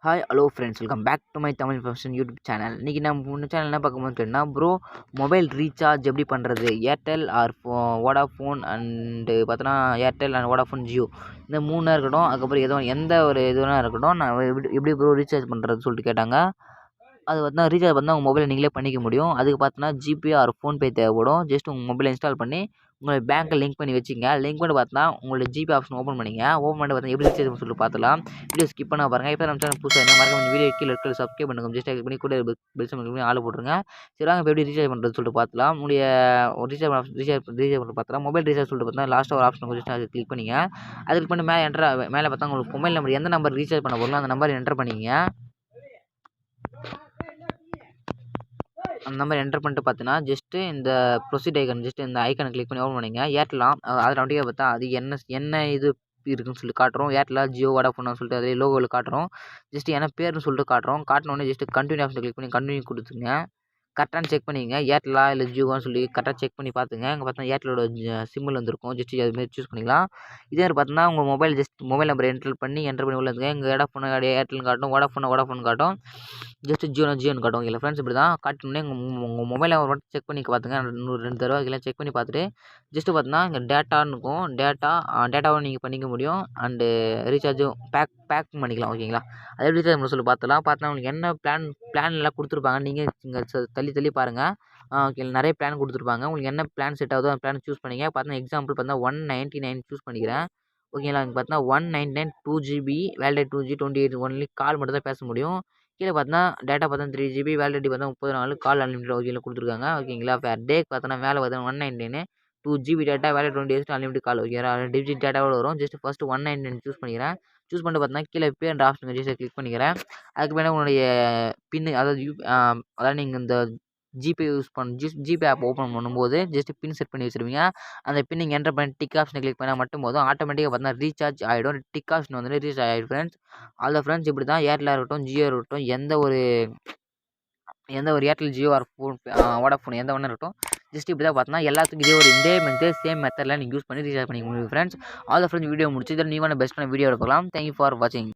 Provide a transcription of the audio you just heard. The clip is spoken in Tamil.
Hi hello friends, welcome back to my Tamil profession YouTube channel. இன்றைக்கி நம்ம முன்ன சேனல் என்ன பார்க்கும்போது கேட்டால் ப்ரோ மொபைல் ரீசார்ஜ் எப்படி பண்ணுறது, ஏர்டெல் ஆர் வோடாஃபோன் அண்டு பார்த்தோன்னா ஏர்டெல் அண்ட் வோடாஃபோன் ஜியோ இந்த மூணாக இருக்கட்டும். அதுக்கப்புறம் எந்த ஒரு இதுவாக இருக்கட்டும், நான் எப்படி ப்ரோ ரீசார்ஜ் பண்ணுறது சொல்லிட்டு கேட்டாங்க. அது பார்த்தா ரீசார்ஜ் பார்த்தா உங்கள் மொபைலில் நீங்களே பண்ணிக்க முடியும். அதுக்கு பார்த்தோன்னா ஜிபே ஆர் ஃபோன்பே தேவைப்படும். ஜஸ்ட் உங்கள் மொபைலை இன்ஸ்டால் பண்ணி உங்கள் பேங்க்கை லிங்க் பண்ணி வச்சுங்க. லிங்க் பண்ணி பார்த்தா உங்களோட ஜிபே ஆப்ஷன் ஓப்பன் பண்ணிங்க. ஓப்பன் பண்ணிட்டு பார்த்தா எப்படி ரீசார்ஜ் சொல்லிட்டு பார்த்துலாம். வீடியோ ஸ்கிப் பண்ண பாருங்கள். இப்போ நம்ம சேனல் புதுசாக என்ன மறக்காம வீடியோ கீழே இருக்கிற சப்ஸ்கிரைப் பண்ணுங்க. ஜஸ்ட் கிளிக் பண்ணி கூட பெல் சிம்பல் பண்ணி ஆள் போட்டுருங்க. சரி வாங்க இப்போ எப்படி ரீசார்ஜ் பண்ணுறது சொல்லிட்டு பார்த்துலாம். உங்களுடைய ரீசார்ஜ் பண்ணி பார்த்துலாம். மொபைல் ரீசார்ஜ் சொல்லிட்டு பார்த்தா லாஸ்ட்டாக ஒரு ஆப்ஷன் கொஞ்சம் அது கிளிக் பண்ணிங்க. அது கிளிக் பண்ணி மேலே பார்த்தா உங்களுக்கு மொபைல் நம்பர் எந்த நம்பர் ரீசார்ஜ் பண்ண போகிறோம் அந்த நம்பர் என்டர் பண்ணிங்க. அந்த நம்பர் என்டர் பண்ணிட்டு பார்த்தீங்கன்னா ஜஸ்ட்டு இந்த ப்ரொசீட் ஐக்கன் ஜஸ்ட் இந்த ஐக்கனை கிளிக் பண்ணி ஓப்பன் பண்ணிங்க. ஏர்டெல்லாம் அதில் ஆட்டோமேட்டிக்காக பார்த்தா அது என்ன இது இருக்குன்னு சொல்லி காட்டுறோம். ஏர்டெல்லா ஜியோ வோடாஃபோன் சொல்லிட்டு அதே லோகோவில் காட்டுறோம். ஜஸ்ட் என்ன பேர்னு சொல்லிட்டு காட்டுறோம். காட்டினோடனே ஜஸ்ட் கண்டினியூ ஆப்ஷன் கிளிக் பண்ணி கண்டினியூ கொடுத்துங்க. கரெக்டானு செக் பண்ணிங்க. ஏர்டெல்லா இல்லை ஜியோவான்னு சொல்லி கரெக்டாக செக் பண்ணி பார்த்துங்க. இங்கே பார்த்தா ஏர்டெலோட சிம்பிள் வந்திருக்கும். ஜஸ்ட் அதுமாரி சூஸ் பண்ணிக்கலாம். இதே மாதிரி பார்த்தீங்கன்னா உங்கள் மொபைல் நம்பர் என்டர் பண்ணி உள்ள இருந்துங்க. எங்கள் வோடாஃபோன் ஏர்டெல்னு காட்டும், வோடாஃபோன் காட்டும், ஜஸ்ட் ஜியோன்னு காட்டும். இல்லை ஃப்ரெண்ட்ஸ் இப்படி தான் காட்டினோடனே உங்கள் மொபைல் நம்பர் மட்டும் செக் பண்ணி பார்த்துங்க. 2 தடவை இதெல்லாம் செக் பண்ணி பார்த்துட்டு ஜஸ்ட்டு பார்த்தீங்கன்னா இங்கே டேட்டான்னு இருக்கும். டேட்டாவும் நீங்கள் பண்ணிக்க முடியும். அண்டு ரீசார்ஜும் பேக் பண்ணிக்கலாம். ஓகேங்களா? அதே ரீசார்ஜ் பண்ண சொல்லி பார்த்துலாம். பார்த்தா உங்களுக்கு என்ன பிளான்லாம் கொடுத்துருப்பாங்க. நீங்கள் இங்கே தள்ளி பாருங்கள். ஓகே, நிறைய பிளான் கொடுத்துருப்பாங்க. உங்களுக்கு என்ன பிளான் செட் ஆகுதோ அந்த பிளான் சூஸ் பண்ணிங்க. பார்த்தீங்கன்னா எக்ஸாம்பிள் பார்த்தா 199 சூஸ் பண்ணிக்கிறேன். ஓகேங்களா? இங்கே பார்த்தீங்கன்னா 199 2GB வேலிடேட் 2G 28 ஒன்லி கால் மட்டும் தான் பேச முடியும். கீழே பார்த்தீங்கன்னா டேட்டா பார்த்தா 3GB வேலிடிட்டி பார்த்தா 30 நாள் கால் அன்லிமிட்டட் ஓகேல கொடுத்துருக்காங்க. ஓகேங்களா? டேக்கு பார்த்தோன்னா மேலே பார்த்தா 199 2GB data valid 20 days unlimited கால். ஓகேங்களா? 2 டிஜிட் டேட்டாவோட வரும். ஜஸ்ட் ஃபஸ்ட்டு 199 சூஸ் பண்ணிக்கிறேன். சூஸ் பண்ணிட்டு பார்த்தீங்கன்னா கீழே பே என்ற ஆப்ஷன் ஜஸ்ட் கிளிக் பண்ணிக்கிறேன். அதுக்கு மேலே உங்களுடைய பின் அதாவது நீங்கள் இந்த ஜிபே ஆப் ஓப்பன் பண்ணும்போது ஜஸ்ட் பின் செட் பண்ணி வச்சுருவீங்க. அந்த பின் நீங்கள் என்டர் பண்ணி டிக் ஆப்ஷனை கிளிக் பண்ணால் மட்டும் போதும். ஆட்டோமேட்டிக்காக பார்த்தீங்கன்னா ரீசார்ஜ் ஆகிடும். டிக் ஆப்ஷன் வந்து ரீசார்ஜ் ஆகிடும் ஃப்ரெண்ட்ஸ். அதில் ஃப்ரெண்ட்ஸ் இப்படி தான் ஏர்டெல்லாக இருக்கட்டும் ஜியோ இருக்கட்டும் எந்த ஒரு ஏர்டெல் ஜியோ ஆர் வோடாஃபோன் எந்த ஒன்று இருக்கட்டும் ஜஸ்ட் இப்படி தான் பார்த்தோன்னா எல்லாத்துக்கும் இதே சேம் மெத்தடில் நீங்கள் யூஸ் பண்ணி ரீசார்ஜ் பண்ணிக்க முடியும் ஃப்ரெண்ட்ஸ். ஆல் ஃப்ரெண்ட்ஸ் வீடியோ முடிச்சு இதில் நீங்கள் பெஸ்ட்டான வீடியோ எடுக்கலாம். தேங்க்யூ ஃபார் வாட்சிங்.